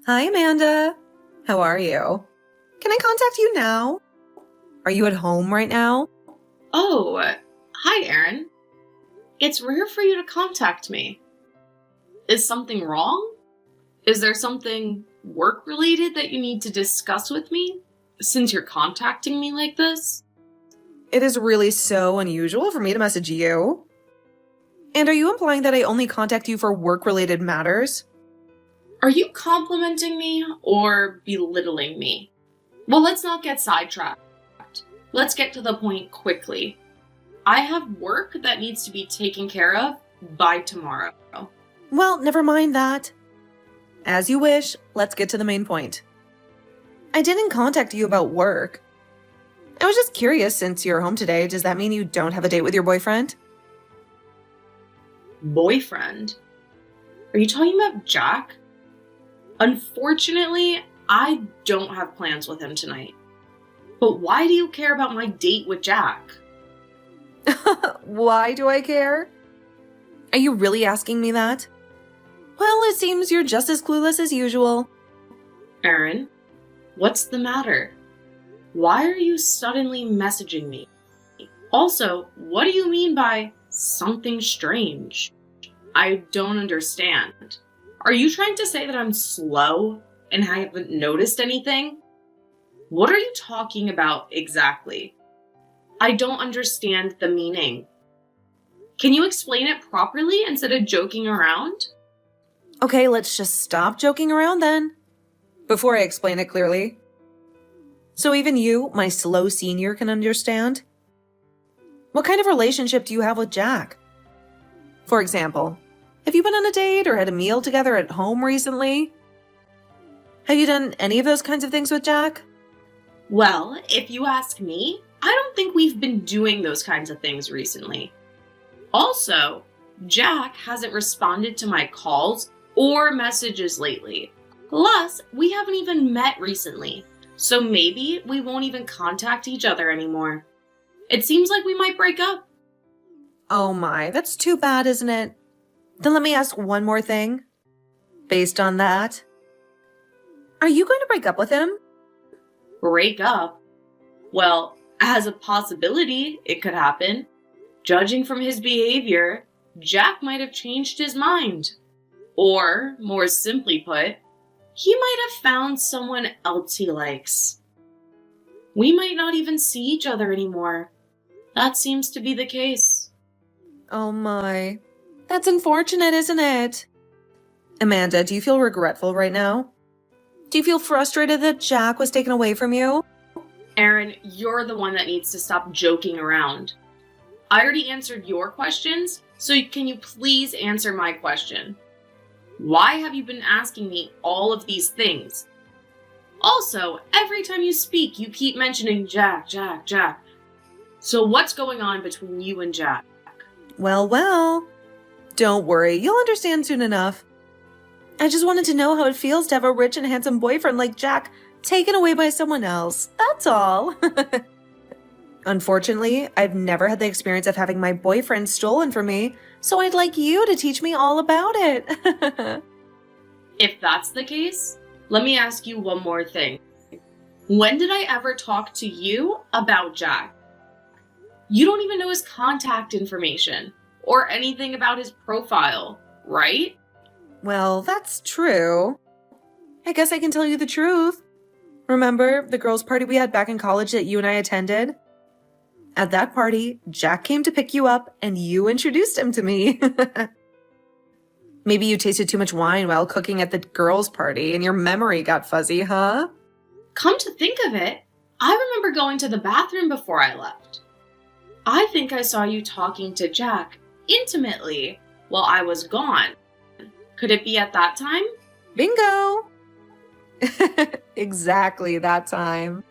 Hi, Amanda. How are you? Can I contact you now? Are you at home right now? Oh, hi, Erin. It's rare for you to contact me. Is something wrong? Is there something work-related that you need to discuss with me, since you're contacting me like this? It is really so unusual for me to message you. And are you implying that I only contact you for work-related matters? Are you complimenting me or belittling me? Well, let's not get sidetracked. Let's get to the point quickly. I have work that needs to be taken care of by tomorrow. Well, never mind that. As you wish, let's get to the main point. I didn't contact you about work. I was just curious, since you're home today, does that mean you don't have a date with your boyfriend? Boyfriend? Are you talking about Jack? Unfortunately, I don't have plans with him tonight. But why do you care about my date with Jack? Why do I care? Are you really asking me that? Well, it seems you're just as clueless as usual. Erin, what's the matter? Why are you suddenly messaging me? Also, what do you mean by something strange? I don't understand. Are you trying to say that I'm slow and I haven't noticed anything? What are you talking about exactly? I don't understand the meaning. Can you explain it properly instead of joking around? Okay, let's just stop joking around then, before I explain it clearly. So even you, my slow senior, can understand? What kind of relationship do you have with Jack? For example, have you been on a date or had a meal together at home recently? Have you done any of those kinds of things with Jack? Well, if you ask me, I don't think we've been doing those kinds of things recently. Also, Jack hasn't responded to my calls or messages lately. Plus, we haven't even met recently, so maybe we won't even contact each other anymore. It seems like we might break up. Oh my, that's too bad, isn't it? Then let me ask one more thing. Based on that, are you going to break up with him? Break up? Well, as a possibility, it could happen. Judging from his behavior, Jack might have changed his mind. Or, more simply put, he might have found someone else he likes. We might not even see each other anymore. That seems to be the case. Oh my, that's unfortunate, isn't it? Amanda, do you feel regretful right now? Do you feel frustrated that Jack was taken away from you? Erin, you're the one that needs to stop joking around. I already answered your questions, so can you please answer my question? Why have you been asking me all of these things? Also, every time you speak, you keep mentioning Jack, Jack, Jack. So what's going on between you and Jack? Well, don't worry, you'll understand soon enough. I just wanted to know how it feels to have a rich and handsome boyfriend like Jack taken away by someone else, that's all. Unfortunately, I've never had the experience of having my boyfriend stolen from me, so I'd like you to teach me all about it. If that's the case, let me ask you one more thing. When did I ever talk to you about Jack? You don't even know his contact information or anything about his profile, right? Well, that's true. I guess I can tell you the truth. Remember the girls' party we had back in college that you and I attended? At that party, Jack came to pick you up and you introduced him to me. Maybe you tasted too much wine while cooking at the girls' party and your memory got fuzzy, huh? Come to think of it, I remember going to the bathroom before I left. I think I saw you talking to Jack intimately while I was gone. Could it be at that time? Bingo! Exactly that time.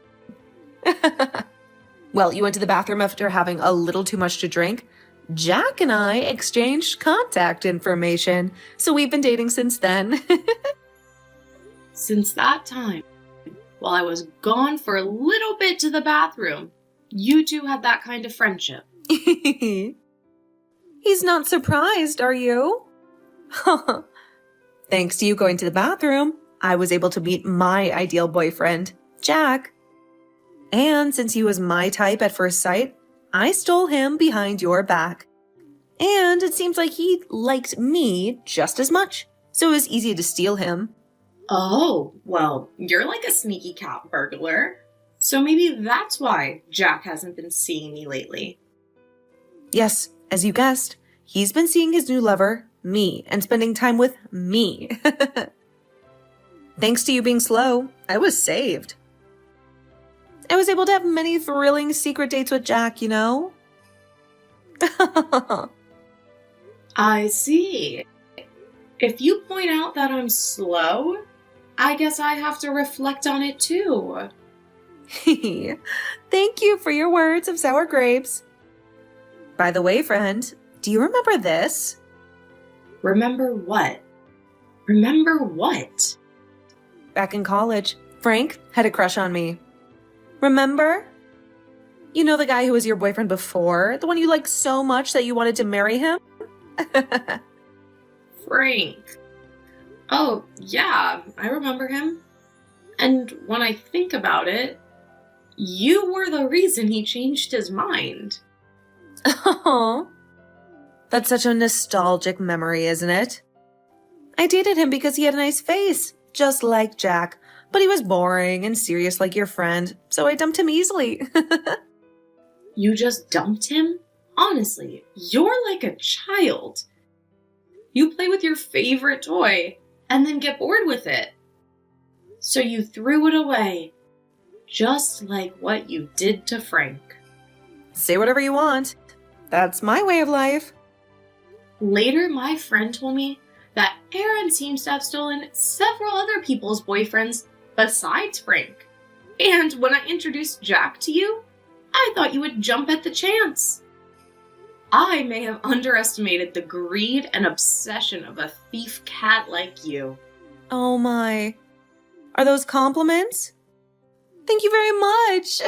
Well, you went to the bathroom after having a little too much to drink. Jack and I exchanged contact information, so we've been dating since then. Since that time, while I was gone for a little bit to the bathroom, you two had that kind of friendship. He's not surprised, are you? Thanks to you going to the bathroom, I was able to meet my ideal boyfriend, Jack. And since he was my type at first sight, I stole him behind your back. And it seems like he liked me just as much, so it was easy to steal him. Oh, well, you're like a sneaky cat burglar. So maybe that's why Jack hasn't been seeing me lately. Yes, as you guessed, he's been seeing his new lover, me, and spending time with me. Thanks to you being slow, I was saved. I was able to have many thrilling secret dates with Jack, you know? I see. If you point out that I'm slow, I guess I have to reflect on it too. Thank you for your words of sour grapes. By the way, friend, do you remember this? Remember what? Remember what? Back in college, Frank had a crush on me. Remember? You know the guy who was your boyfriend before? The one you liked so much that you wanted to marry him? Frank. Oh, yeah, I remember him. And when I think about it, you were the reason he changed his mind. Oh, that's such a nostalgic memory, isn't it? I dated him because he had a nice face, just like Jack, but he was boring and serious like your friend, so I dumped him easily. You just dumped him? Honestly, you're like a child. You play with your favorite toy and then get bored with it. So you threw it away, just like what you did to Frank. Say whatever you want. That's my way of life. Later, my friend told me that Aaron seems to have stolen several other people's boyfriends besides Frank. And when I introduced Jack to you, I thought you would jump at the chance. I may have underestimated the greed and obsession of a thief cat like you. Oh my. Are those compliments? Thank you very much.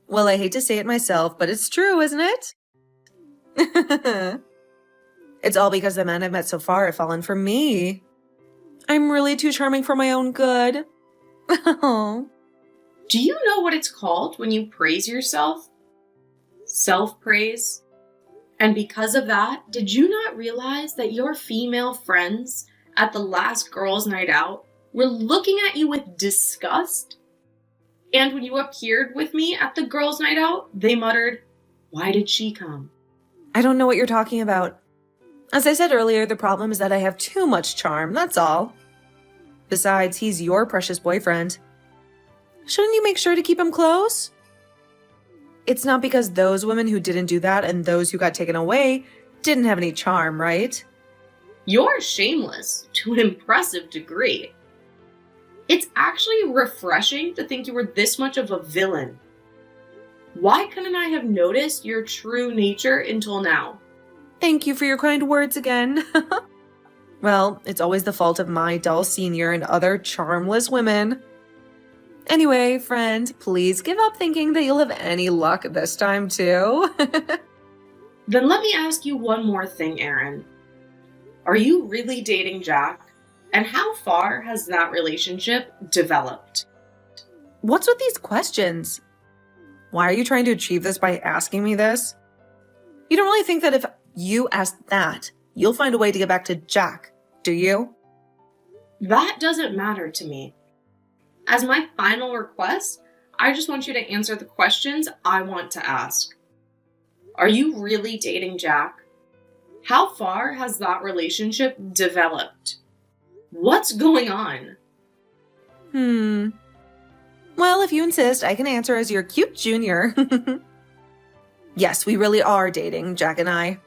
Well, I hate to say it myself, but it's true, isn't it? It's all because the men I've met so far have fallen for me. I'm really too charming for my own good. Oh. Do you know what it's called when you praise yourself? Self-praise. And because of that, did you not realize that your female friends at the last girls' night out were looking at you with disgust? And when you appeared with me at the girls' night out, they muttered, "Why did she come?" I don't know what you're talking about. As I said earlier, the problem is that I have too much charm, that's all. Besides, he's your precious boyfriend. Shouldn't you make sure to keep him close? It's not because those women who didn't do that and those who got taken away didn't have any charm, right? You're shameless to an impressive degree. It's actually refreshing to think you were this much of a villain. Why couldn't I have noticed your true nature until now? Thank you for your kind words again. Well, it's always the fault of my dull senior and other charmless women. Anyway, friend, please give up thinking that you'll have any luck this time, too. Then let me ask you one more thing, Aaron. Are you really dating Jack? And how far has that relationship developed? What's with these questions? Why are you trying to achieve this by asking me this? You don't really think that if you ask that, you'll find a way to get back to Jack, do you? That doesn't matter to me. As my final request, I just want you to answer the questions I want to ask. Are you really dating Jack? How far has that relationship developed? What's going on? Well, if you insist, I can answer as your cute junior. Yes, we really are dating, Jack and I.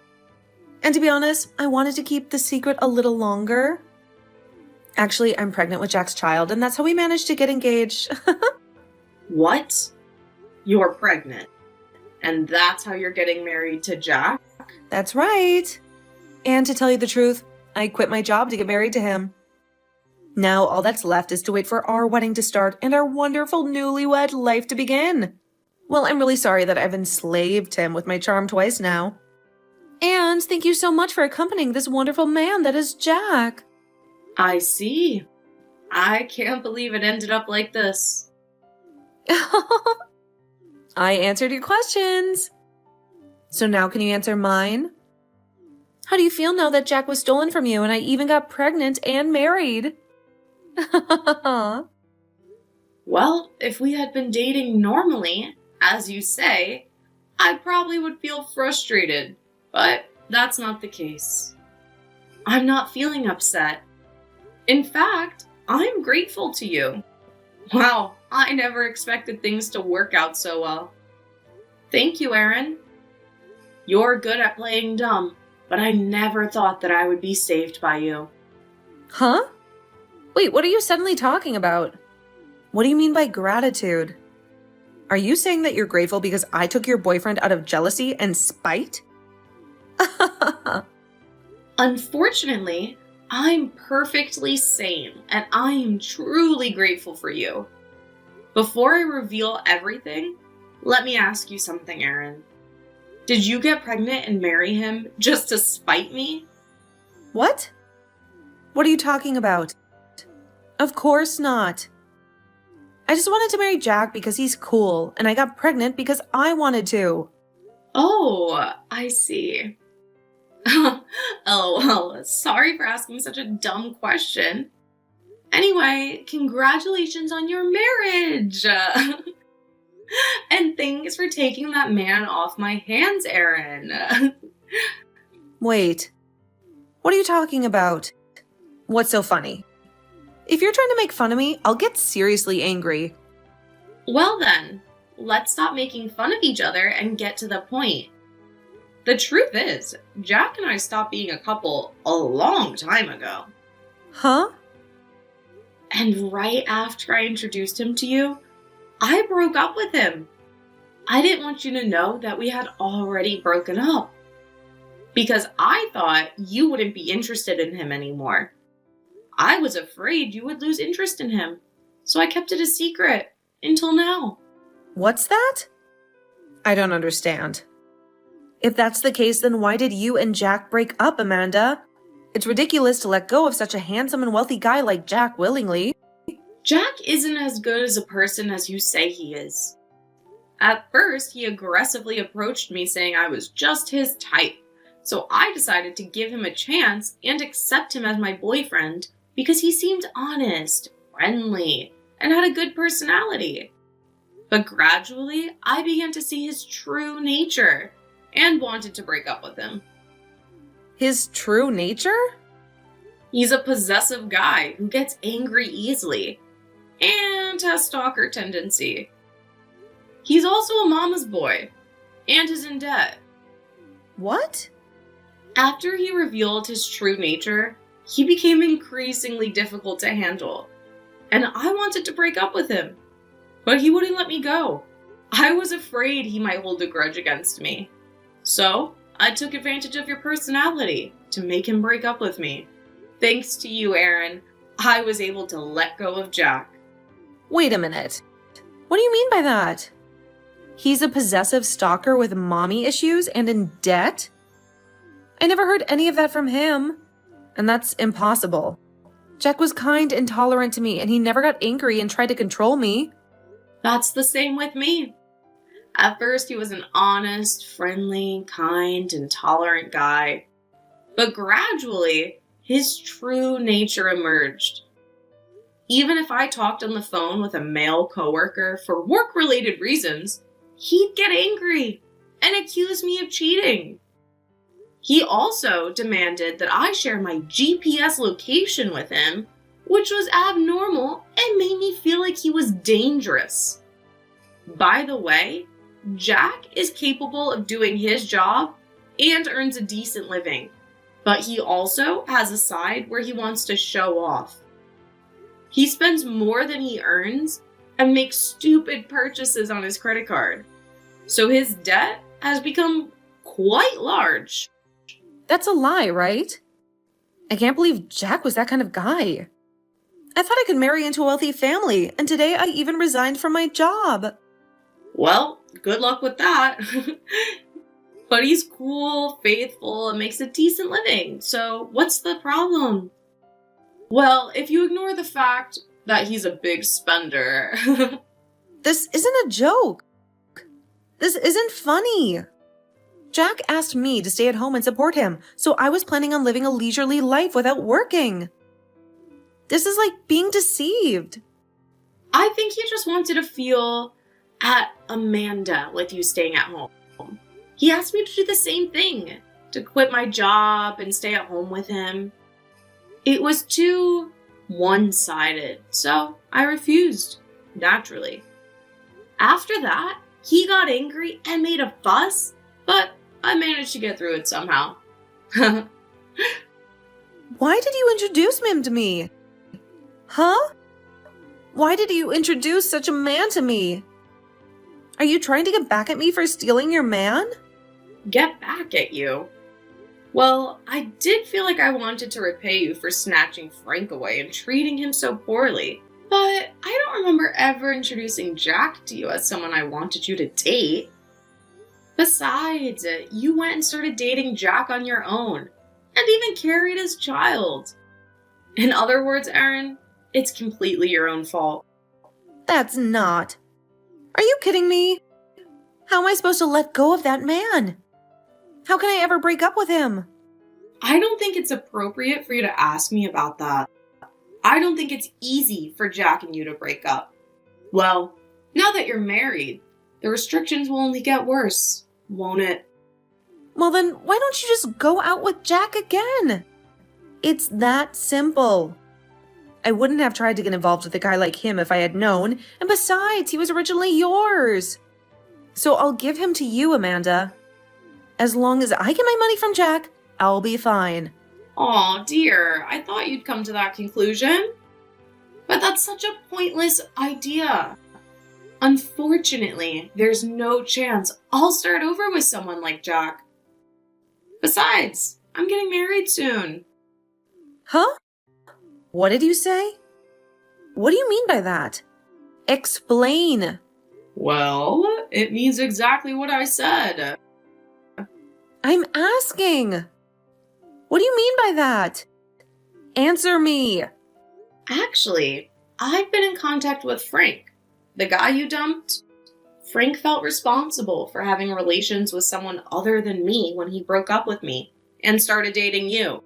And to be honest, I wanted to keep the secret a little longer. Actually, I'm pregnant with Jack's child, and that's how we managed to get engaged. What? You're pregnant. And that's how you're getting married to Jack? That's right. And to tell you the truth, I quit my job to get married to him. Now all that's left is to wait for our wedding to start and our wonderful newlywed life to begin. Well, I'm really sorry that I've enslaved him with my charm twice now. And thank you so much for accompanying this wonderful man that is Jack. I see. I can't believe it ended up like this. I answered your questions. So now can you answer mine? How do you feel now that Jack was stolen from you and I even got pregnant and married? Well, if we had been dating normally, as you say, I probably would feel frustrated, but that's not the case. I'm not feeling upset. In fact, I'm grateful to you. Wow, I never expected things to work out so well. Thank you, Aaron. You're good at playing dumb, but I never thought that I would be saved by you. Huh? Wait, what are you suddenly talking about? What do you mean by gratitude? Are you saying that you're grateful because I took your boyfriend out of jealousy and spite? Unfortunately, I'm perfectly sane, and I am truly grateful for you. Before I reveal everything, let me ask you something, Aaron. Did you get pregnant and marry him just to spite me? What? What are you talking about? Of course not. I just wanted to marry Jack because he's cool, and I got pregnant because I wanted to. Oh, I see. Oh, well, sorry for asking such a dumb question. Anyway, congratulations on your marriage! And thanks for taking that man off my hands, Aaron. Wait. What are you talking about? What's so funny? If you're trying to make fun of me, I'll get seriously angry. Well then, let's stop making fun of each other and get to the point. The truth is, Jack and I stopped being a couple a long time ago. Huh? And right after I introduced him to you, I broke up with him. I didn't want you to know that we had already broken up. Because I thought you wouldn't be interested in him anymore. I was afraid you would lose interest in him, so I kept it a secret until now. What's that? I don't understand. If that's the case, then why did you and Jack break up, Amanda? It's ridiculous to let go of such a handsome and wealthy guy like Jack willingly. Jack isn't as good as a person as you say he is. At first, he aggressively approached me saying I was just his type, so I decided to give him a chance and accept him as my boyfriend because he seemed honest, friendly, and had a good personality. But gradually, I began to see his true nature and wanted to break up with him. His true nature? He's a possessive guy who gets angry easily and has stalker tendency. He's also a mama's boy and is in debt. What? After he revealed his true nature, he became increasingly difficult to handle, and I wanted to break up with him, but he wouldn't let me go. I was afraid he might hold a grudge against me. So, I took advantage of your personality to make him break up with me. Thanks to you, Aaron, I was able to let go of Jack. Wait a minute. What do you mean by that? He's a possessive stalker with mommy issues and in debt? I never heard any of that from him. And that's impossible. Jack was kind and tolerant to me, and he never got angry and tried to control me. That's the same with me. At first, he was an honest, friendly, kind, and tolerant guy. But gradually, his true nature emerged. Even if I talked on the phone with a male coworker for work-related reasons, he'd get angry and accuse me of cheating. He also demanded that I share my GPS location with him, which was abnormal and made me feel like he was dangerous. By the way, Jack is capable of doing his job and earns a decent living, but he also has a side where he wants to show off. He spends more than he earns and makes stupid purchases on his credit card, so his debt has become quite large. That's a lie, right? I can't believe Jack was that kind of guy. I thought I could marry into a wealthy family, and today I even resigned from my job. Well, good luck with that. But he's cool, faithful, and makes a decent living, so what's the problem? Well, if you ignore the fact that he's a big spender. This isn't a joke. This isn't funny. Jack asked me to stay at home and support him, so I was planning on living a leisurely life without working. This is like being deceived. I think he just wanted to feel at Amanda with you staying at home. He asked me to do the same thing, to quit my job and stay at home with him. It was too one-sided, so I refused, naturally. After that, he got angry and made a fuss, but I managed to get through it somehow. Why did you introduce him to me? Huh? Why did you introduce such a man to me? Are you trying to get back at me for stealing your man? Get back at you? Well, I did feel like I wanted to repay you for snatching Frank away and treating him so poorly. But I don't remember ever introducing Jack to you as someone I wanted you to date. Besides, you went and started dating Jack on your own, and even carried his child. In other words, Erin, it's completely your own fault. That's not. Are you kidding me? How am I supposed to let go of that man? How can I ever break up with him? I don't think it's appropriate for you to ask me about that. I don't think it's easy for Jack and you to break up. Well, now that you're married, the restrictions will only get worse, won't it? Well then, why don't you just go out with Jack again? It's that simple. I wouldn't have tried to get involved with a guy like him if I had known, and besides, he was originally yours. So I'll give him to you, Amanda. As long as I get my money from Jack, I'll be fine. Aw, dear, I thought you'd come to that conclusion. But that's such a pointless idea. Unfortunately, there's no chance I'll start over with someone like Jack. Besides, I'm getting married soon. Huh? What did you say? What do you mean by that? Explain. Well, it means exactly what I said. I'm asking. What do you mean by that? Answer me. Actually, I've been in contact with Frank, the guy you dumped. Frank felt responsible for having relations with someone other than me when he broke up with me and started dating you.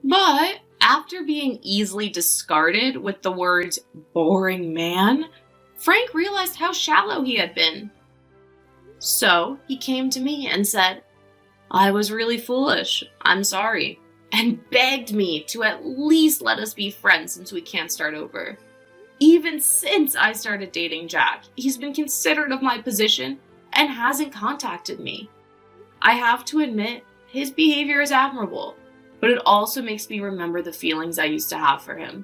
But after being easily discarded with the words boring man, Frank realized how shallow he had been. So he came to me and said, I was really foolish, I'm sorry, and begged me to at least let us be friends since we can't start over. Even since I started dating Jack, he's been considerate of my position and hasn't contacted me. I have to admit, his behavior is admirable, but it also makes me remember the feelings I used to have for him.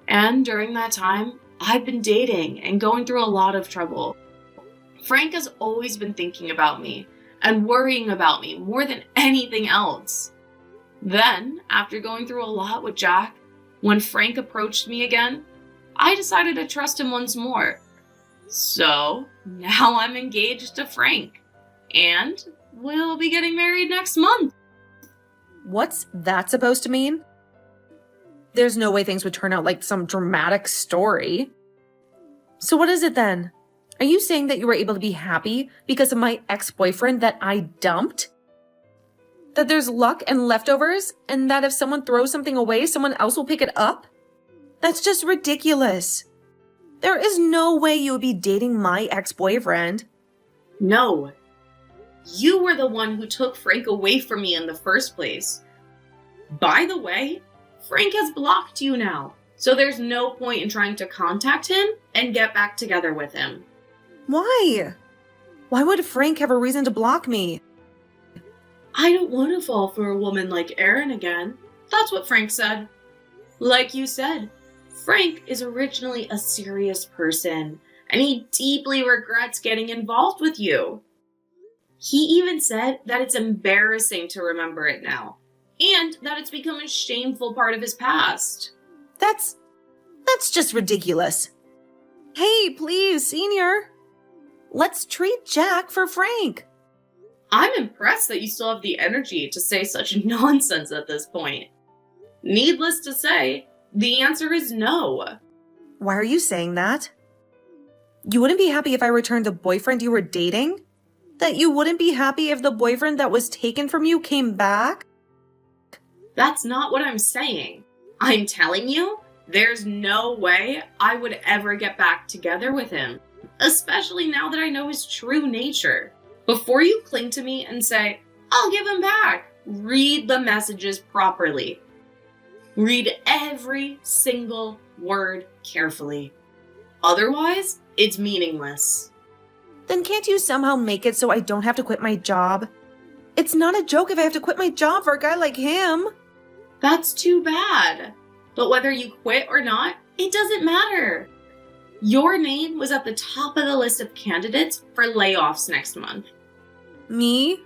And during that time, I've been dating and going through a lot of trouble. Frank has always been thinking about me and worrying about me more than anything else. Then, after going through a lot with Jack, when Frank approached me again, I decided to trust him once more. So, now I'm engaged to Frank, and we'll be getting married next month. What's that supposed to mean? There's no way things would turn out like some dramatic story. So what is it then? Are you saying that you were able to be happy because of my ex-boyfriend that I dumped? That there's luck and leftovers, and that if someone throws something away, someone else will pick it up? That's just ridiculous. There is no way you would be dating my ex-boyfriend. No. You were the one who took Frank away from me in the first place. By the way, Frank has blocked you now, so there's no point in trying to contact him and get back together with him. Why? Why would Frank have a reason to block me? I don't want to fall for a woman like Erin again. That's what Frank said. Like you said, Frank is originally a serious person, and he deeply regrets getting involved with you. He even said that it's embarrassing to remember it now, and that it's become a shameful part of his past. That's just ridiculous. Hey, please, Senior. Let's treat Jack for Frank. I'm impressed that you still have the energy to say such nonsense at this point. Needless to say, the answer is no. Why are you saying that? You wouldn't be happy if I returned the boyfriend you were dating? That you wouldn't be happy if the boyfriend that was taken from you came back? That's not what I'm saying. I'm telling you, there's no way I would ever get back together with him, especially now that I know his true nature. Before you cling to me and say, I'll give him back, read the messages properly. Read every single word carefully. Otherwise, it's meaningless. Then can't you somehow make it so I don't have to quit my job? It's not a joke if I have to quit my job for a guy like him. That's too bad. But whether you quit or not, it doesn't matter. Your name was at the top of the list of candidates for layoffs next month. Me?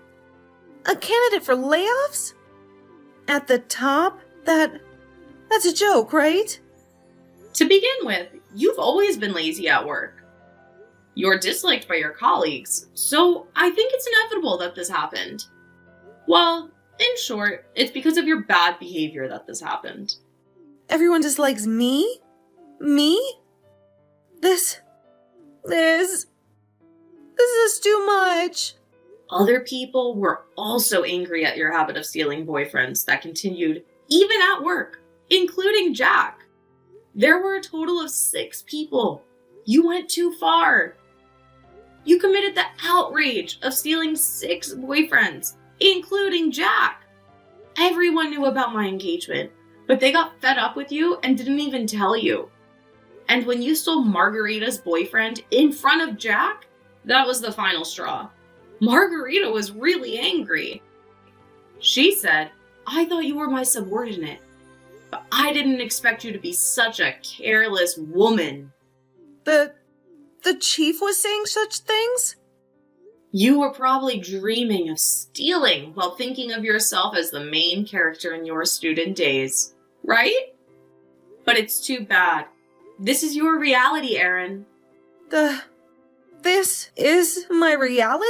A candidate for layoffs? At the top? That's a joke, right? To begin with, you've always been lazy at work. You're disliked by your colleagues, so I think it's inevitable that this happened. Well, in short, it's because of your bad behavior that this happened. Everyone dislikes me? Me? This is too much. Other people were also angry at your habit of stealing boyfriends that continued even at work, including Jack. There were a total of 6 people. You went too far. You committed the outrage of stealing 6 boyfriends, including Jack. Everyone knew about my engagement, but they got fed up with you and didn't even tell you. And when you stole Margarita's boyfriend in front of Jack, that was the final straw. Margarita was really angry. She said, I thought you were my subordinate, but I didn't expect you to be such a careless woman. The chief was saying such things? You were probably dreaming of stealing while thinking of yourself as the main character in your student days, right? But it's too bad. This is your reality, Aaron. This is my reality?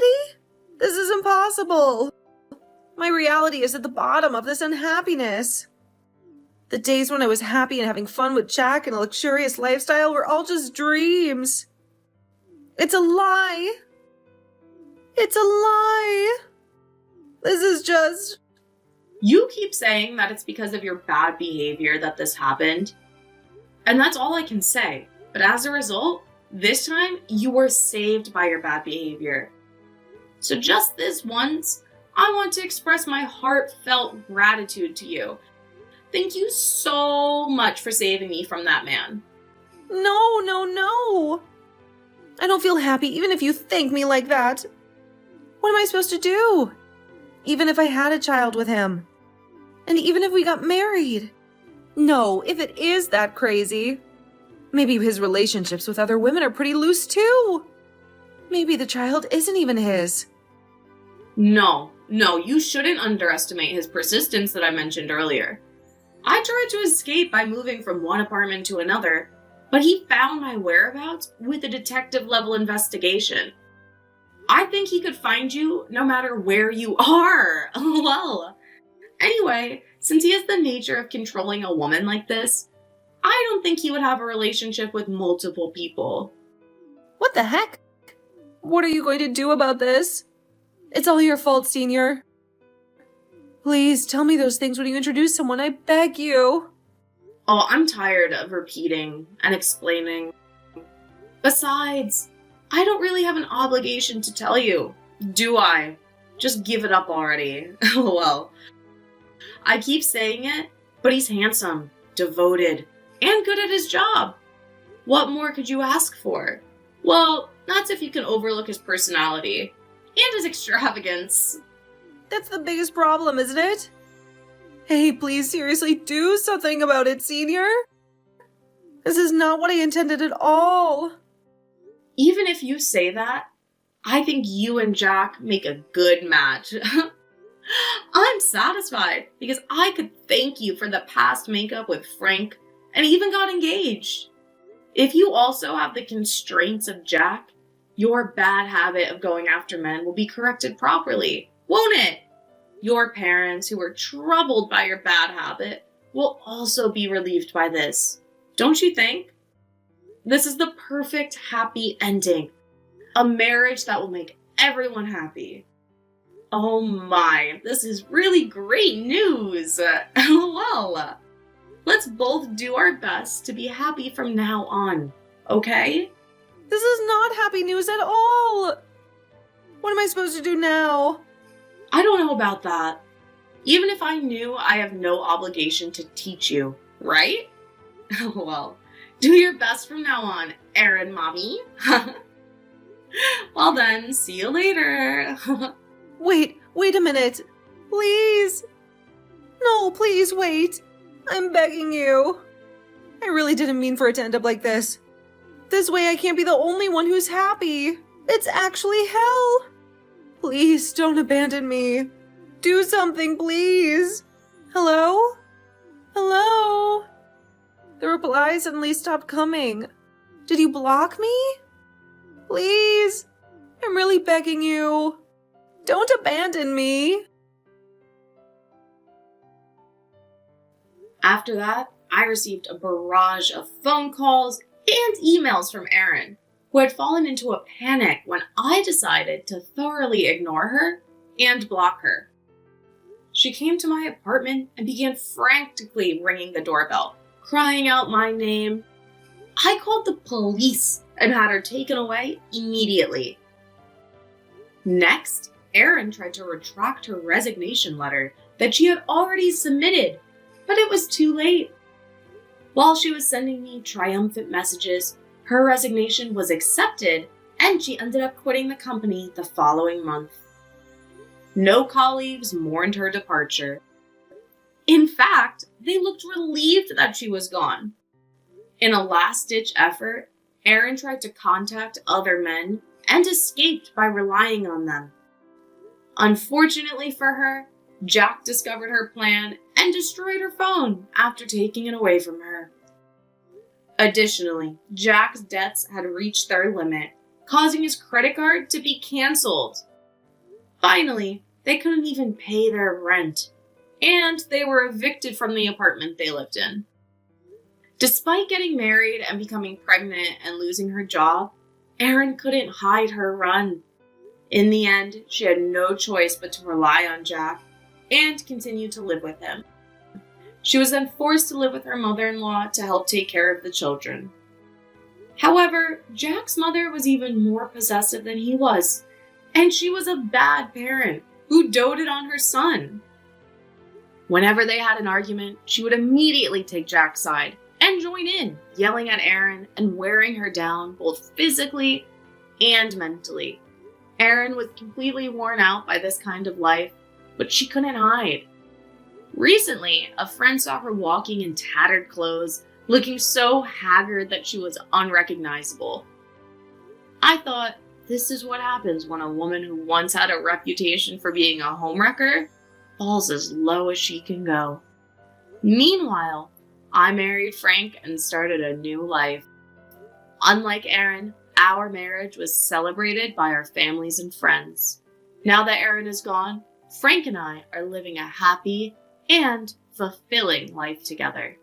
This is impossible. My reality is at the bottom of this unhappiness. The days when I was happy and having fun with Jack and a luxurious lifestyle were all just dreams. It's a lie. It's a lie. This is just... You keep saying that it's because of your bad behavior that this happened. And that's all I can say. But as a result, this time you were saved by your bad behavior. So just this once, I want to express my heartfelt gratitude to you. Thank you so much for saving me from that man. No. I don't feel happy even if you thank me like that. What am I supposed to do? Even if I had a child with him. And even if we got married. No, if it is that crazy. Maybe his relationships with other women are pretty loose too. Maybe the child isn't even his. No, you shouldn't underestimate his persistence that I mentioned earlier. I tried to escape by moving from one apartment to another, but he found my whereabouts with a detective-level investigation. I think he could find you no matter where you are. Well, anyway, since he has the nature of controlling a woman like this, I don't think he would have a relationship with multiple people. What the heck? What are you going to do about this? It's all your fault, Senior. Please tell me those things when you introduce someone, I beg you. Oh, I'm tired of repeating and explaining. Besides, I don't really have an obligation to tell you, do I? Just give it up already. Well, I keep saying it, but he's handsome, devoted, and good at his job. What more could you ask for? Well, that's if you can overlook his personality and his extravagance. That's the biggest problem, isn't it? Hey, please seriously do something about it, Senior. This is not what I intended at all. Even if you say that, I think you and Jack make a good match. I'm satisfied because I could thank you for the past makeup with Frank and even got engaged. If you also have the constraints of Jack, your bad habit of going after men will be corrected properly, won't it? Your parents, who were troubled by your bad habit, will also be relieved by this. Don't you think? This is the perfect happy ending. A marriage that will make everyone happy. Oh my, this is really great news. LOL. Let's both do our best to be happy from now on, okay? This is not happy news at all! What am I supposed to do now? I don't know about that. Even if I knew, I have no obligation to teach you, right? Well, do your best from now on, Erin Mommy. Well then, see you later. Wait a minute. Please. No, please wait. I'm begging you. I really didn't mean for it to end up like this. This way I can't be the only one who's happy. It's actually hell. Please don't abandon me. Do something, please. Hello? Hello? The reply suddenly stopped coming. Did you block me? Please. I'm really begging you. Don't abandon me. After that, I received a barrage of phone calls and emails from Erin, who had fallen into a panic when I decided to thoroughly ignore her and block her. She came to my apartment and began frantically ringing the doorbell, crying out my name. I called the police and had her taken away immediately. Next, Erin tried to retract her resignation letter that she had already submitted, but it was too late. While she was sending me triumphant messages, her resignation was accepted and she ended up quitting the company the following month. No colleagues mourned her departure. In fact, they looked relieved that she was gone. In a last-ditch effort, Erin tried to contact other men and escaped by relying on them. Unfortunately for her, Jack discovered her plan and destroyed her phone after taking it away from her. Additionally, Jack's debts had reached their limit, causing his credit card to be canceled. Finally, they couldn't even pay their rent, and they were evicted from the apartment they lived in. Despite getting married and becoming pregnant and losing her job, Erin couldn't hide her run. In the end, she had no choice but to rely on Jack and continue to live with him. She was then forced to live with her mother-in-law to help take care of the children. However, Jack's mother was even more possessive than he was, and she was a bad parent who doted on her son. Whenever they had an argument, she would immediately take Jack's side and join in, yelling at Erin and wearing her down both physically and mentally. Erin was completely worn out by this kind of life, but she couldn't hide. Recently, a friend saw her walking in tattered clothes, looking so haggard that she was unrecognizable. I thought, this is what happens when a woman who once had a reputation for being a homewrecker falls as low as she can go. Meanwhile, I married Frank and started a new life. Unlike Erin, our marriage was celebrated by our families and friends. Now that Erin is gone, Frank and I are living a happy and fulfilling life together.